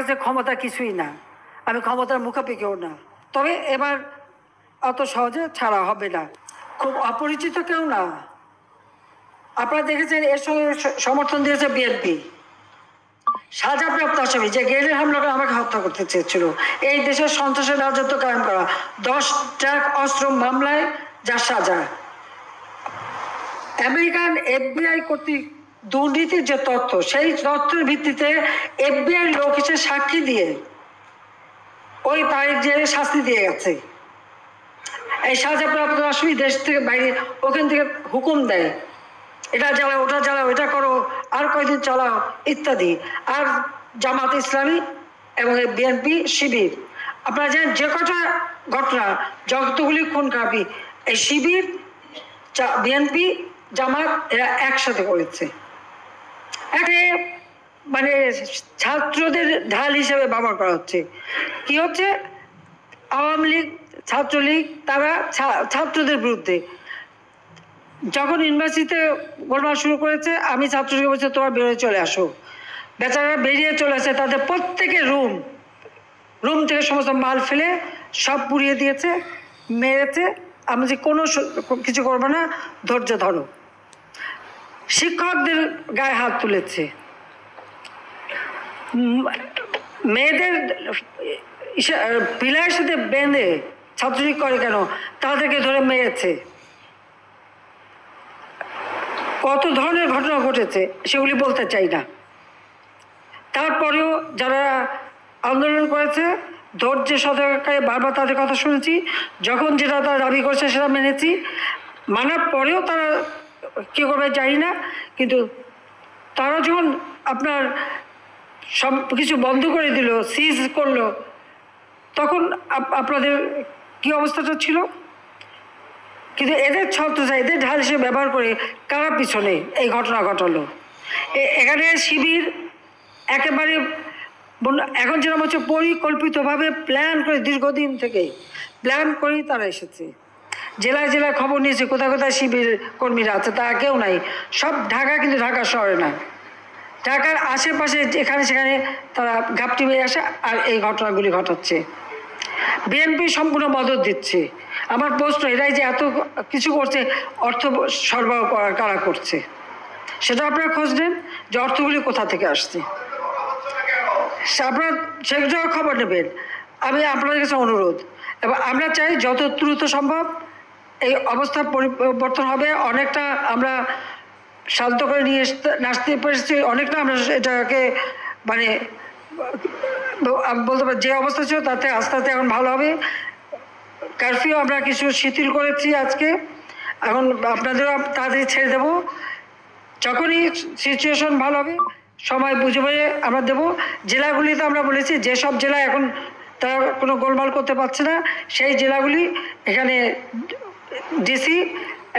কাছে ক্ষমতা কিছুই না, আমি ক্ষমতার মুখাপেক্ষিও না। তবে এবার অত সহজে ছাড়া হবে না, খুব অপরিচিত কেউ না। আপনারা দেখেছেন এর সঙ্গে সমর্থন দিয়েছে বিএনপি। সাজাপ্রাপ্ত আসামি যে গ্রেনেড হামলা করে আমাকে হত্যা করতে চেয়েছিল, এই দেশের সন্ত্রাসের রাজত্ব কায়েম করা, 10 ট্রাক অস্ত্র মামলায় যার সাজা। আমেরিকান FBI কর্তৃক দুর্নীতির যে তথ্য, সেই তথ্যের ভিত্তিতে FBI লোক হিসেবে সাক্ষী দিয়ে ওই তারিখ জেলে শাস্তি দিয়ে গেছে। এই সাজাপ্রাপ্ত আসামি দেশ থেকে বাইরে ওখান থেকে হুকুম দেয়, এটা জ্বালাও, ওটা জ্বালাও, এটা করো, আর কয়দিন চালাও ইত্যাদি। আর জামাত ইসলামী এবং বিএনপি শিবির, আপনারা জানেন যে কটা ঘটনা, যতগুলি খুন খারাপি এই শিবির, বিএনপি, জামাত এরা একসাথে করেছে। একে মানে ছাত্রদের ঢাল হিসেবে ব্যবহার করা হচ্ছে। কি হচ্ছে, আওয়ামী লীগ, ছাত্রলীগ তারা ছাত্রদের বিরুদ্ধে যখন ইউনিভার্সিটিতে গোলমাল শুরু করেছে, আমি ছাত্রলীগকে বলছি তোমার বেরোয় চলে আসো। বেচারা বেরিয়ে চলে আসে, তাদের প্রত্যেকের রুম থেকে সমস্ত মাল ফেলে সব পুড়িয়ে দিয়েছে, মেরেছে। আমি যে কোনো কিছু করবো না, ধৈর্য ধরো। শিক্ষকদের গায়ে হাত তুলেছে, মেয়েদের পিলারের সাথে বেঁধে ছাত্রলীগ করে কেন, তাদেরকে ধরে মেরেছে। কত ধরনের ঘটনা ঘটেছে সেগুলি বলতে চাই না। তারপরেও যারা আন্দোলন করেছে ধৈর্যের সতর্কতায় বারবার তাদের কথা শুনেছি, যখন যেটা তারা দাবি করছে সেটা মেনেছি, মানার পরেও তারা কী করবে জানি না। কিন্তু তারা যখন আপনার সব কিছু বন্ধ করে দিল, সিজ করলো, তখন আপনাদের কী অবস্থাটা ছিল। কিন্তু এদের ছত্রছায়া, এদের ঢাল হিসেবে ব্যবহার করে কারা পিছনে এই ঘটনা ঘটালো। এখানে শিবির একেবারে এখন যেরকম হচ্ছে পরিকল্পিতভাবে প্ল্যান করে, দীর্ঘদিন থেকে প্ল্যান করেই তারা এসেছে। জেলায় জেলায় খবর নিয়েছে কোথায় কোথায় শিবির কর্মীরা আছে, তারা কেউ নাই, সব ঢাকা, কিন্তু ঢাকা শহরে না, ঢাকার আশেপাশে যেখানে সেখানে তারা ঘাপটি মেরে আসে আর এই ঘটনাগুলি ঘটাচ্ছে। বিএনপি সম্পূর্ণ মদত দিচ্ছে। আমার প্রশ্ন, এরাই যে এত কিছু করছে, অর্থ সরবরাহ কারা করছে সেটা আপনারা খোঁজ নেন, যে অর্থগুলি কোথা থেকে আসছে, আপনারা সেটাও খবর নেবেন। আমি আপনাদের কাছে অনুরোধ, এবং আমরা চাই যত দ্রুত সম্ভব এই অবস্থার পরিবর্তন হবে। অনেকটা আমরা শান্ত করে নিয়ে আসতে পেরেছি, অনেকটা আমরা এটাকে মানে বলতে পারি যে অবস্থা ছিল তাতে আস্তে আস্তে এখন ভালো হবে। কারফিউ আমরা কিছু শিথিল করেছি আজকে, এখন আপনাদেরও তাড়াতাড়ি ছেড়ে দেবো। যখনই সিচুয়েশন ভালো হবে সময় বুঝে বুঝে আমরা দেবো। জেলাগুলিতে আমরা বলেছি যেসব জেলা এখন তারা কোনো গোলমাল করতে পারছে না, সেই জেলাগুলি এখানে ডিসি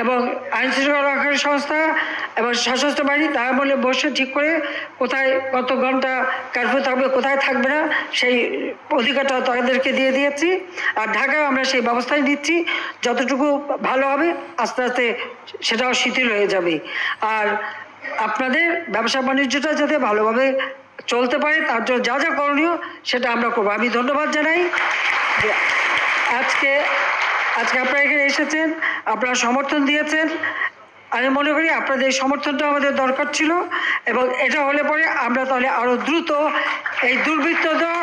এবং আইনশৃঙ্খলা রক্ষাকারী সংস্থা এবং সশস্ত্র বাহিনী তারা বলে বসে ঠিক করে কোথায় কত ঘন্টা কারফিউ থাকবে, কোথায় থাকবে না, সেই অধিকারটা তাদেরকে দিয়ে দিয়েছি। আর ঢাকায় আমরা সেই ব্যবস্থাই নিচ্ছি, যতটুকু ভালো হবে আস্তে আস্তে সেটাও শিথিল হয়ে যাবে। আর আপনাদের ব্যবসা বাণিজ্যটা যাতে ভালোভাবে চলতে পারে তার জন্য যা যা করণীয় সেটা আমরা করবো। আমি ধন্যবাদ জানাই যে আজকে আপনারা এখানে এসেছেন, আপনারা সমর্থন দিয়েছেন। আমি মনে করি আপনাদের এই সমর্থনটা আমাদের দরকার ছিল, এবং এটা হলে পরে আমরা তাহলে আরও দ্রুত এই দুর্বৃত্তদের,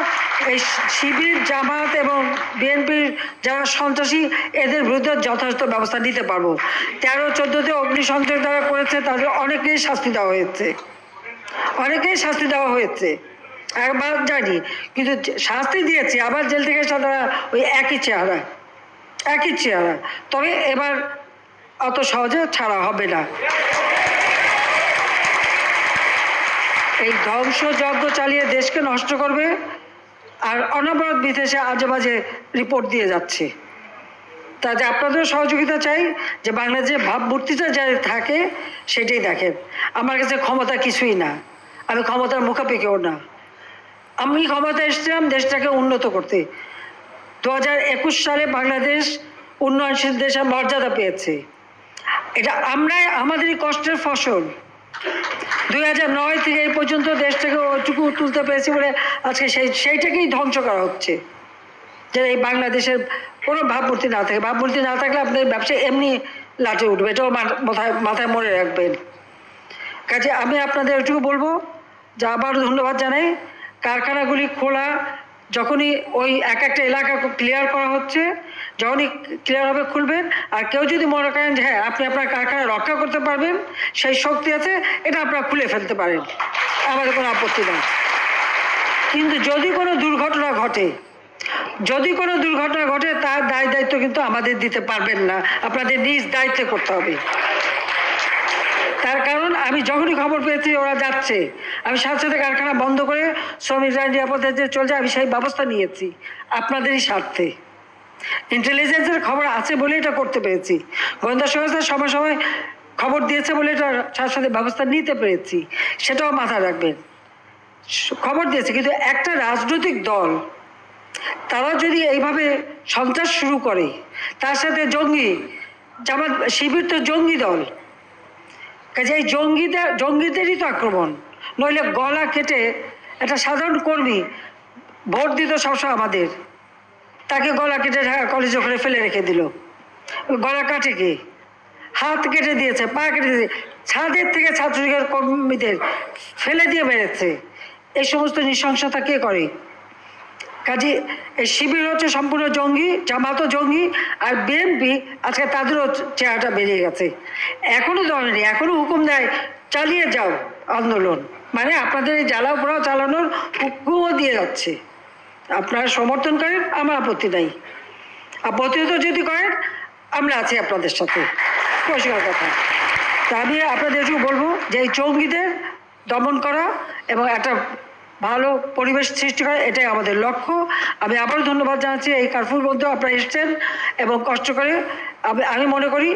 এই শিবির, জামাত এবং বিএনপির যারা সন্ত্রাসী, এদের বিরুদ্ধে যথাযথ ব্যবস্থা নিতে পারবো। 13-14তে অগ্নিসংযোগ যারা করেছে তাদের অনেকেই শাস্তি দেওয়া হয়েছে, একবার জানি, কিন্তু শাস্তি দিয়েছি, আবার জেল থেকে তারা ওই একই চেহারা। তবে এবার অত সহজে ছাড়া হবে না। এই ধ্বংসযজ্ঞ চালিয়ে দেশকে নষ্ট করবে, আর অনবরত বিদেশে আজে বাজে রিপোর্ট দিয়ে যাচ্ছে। তাতে আপনাদেরও সহযোগিতা চাই, যে বাংলাদেশের ভাবমূর্তিটা যা থাকে সেটাই দেখেন। আমার কাছে ক্ষমতা কিছুই না, আমি ক্ষমতার মুখাপেক্ষিও না। আমি ক্ষমতায় এসেছিলাম দেশটাকে উন্নত করতে। 2021 সালে বাংলাদেশ উন্নয়নশীল দেশের মর্যাদা পেয়েছে। এটা আমরাই, আমাদেরই কষ্টের ফসল। 2009 থেকে এই পর্যন্ত দেশ থেকে ওইটুকু তুলতে পেরেছি বলে আজকে সেইটাকেই ধ্বংস করা হচ্ছে, যে এই বাংলাদেশের কোনো ভাবমূর্তি না থাকে। ভাবমূর্তি না থাকলে আপনার ব্যবসা এমনি লাটে উঠবে, এটাও মাথায় মনে রাখবেন। কাজে আমি আপনাদের এটুকু বলবো যে আবারও ধন্যবাদ জানাই। কারখানাগুলি খোলা, যখনই ওই এক একটা এলাকা ক্লিয়ার করা হচ্ছে, যখনই ক্লিয়ার হবে খুলবেন। আর কেউ যদি মনে করেন যে হ্যাঁ আপনি আপনার কারখানা রক্ষা করতে পারবেন, সেই শক্তি আছে, এটা আপনারা খুলে ফেলতে পারেন, আমাদের কোনো আপত্তি নেই। কিন্তু যদি কোনো দুর্ঘটনা ঘটে তার দায় দায়িত্ব কিন্তু আমাদের দিতে পারবেন না, আপনাদের নিজ দায়িত্বে করতে হবে। তার কারণ আমি যখনই খবর পেয়েছি ওরা যাচ্ছে, আমি সাথে সাথে কারখানা বন্ধ করে শ্রমিকরা নিরাপদে যে চলছে, আমি সেই ব্যবস্থা নিয়েছি আপনাদেরই স্বার্থে। ইন্টেলিজেন্সের খবর আছে বলে এটা করতে পেরেছি, গোয়েন্দা সংস্থা সময় সময় খবর দিয়েছে বলে এটা সাথে সাথে ব্যবস্থা নিতে পেরেছি, সেটাও মাথায় রাখবেন। খবর দিয়েছে, কিন্তু একটা রাজনৈতিক দল তারা যদি এইভাবে সন্ত্রাস শুরু করে, তার সাথে জামাত শিবির তো জঙ্গি দল, কাজে এই জঙ্গিদেরই তো আক্রমণ। নইলে গলা কেটে একটা সাধারণ কর্মী ভোট দিত সবসময় আমাদের, তাকে গলা কেটে কলেজ ওখানে ফেলে রেখে দিল। গলা কাটে কে? হাত কেটে দিয়েছে, পা কেটে দিয়েছে, ছাদের থেকে ছাত্রলীগের কর্মীদের ফেলে দিয়ে মেরেছে। এই সমস্ত নৃশংসতা কে করে? কাজে এই শিবির হচ্ছে সম্পূর্ণ জঙ্গি, জামাতও জঙ্গি, আর বিএনপি আজকে তাদেরও চেহারাটা বেরিয়ে গেছে। এখনো ধরেনি, এখনো হুকুম দেয় চালিয়ে যাও আন্দোলন, মানে আপনাদের এই জ্বালাও পোড়াও চালানোর হুকুমও দিয়ে যাচ্ছে। আপনারা সমর্থন করেন, আমার আপত্তি নাই, আর প্রতিহত যদি করেন আমরা আছি আপনাদের সাথে, পরিষ্কার কথা। তা আমি আপনাদের একটু বলবো যে এই জঙ্গিদের দমন করা এবং একটা ভালো পরিবেশ সৃষ্টি করা, এটাই আমাদের লক্ষ্য। আমি আবারও ধন্যবাদ জানাচ্ছি, এই কার্ফুর মধ্যেও আপনারা এসছেন এবং কষ্ট করে। আমি মনে করি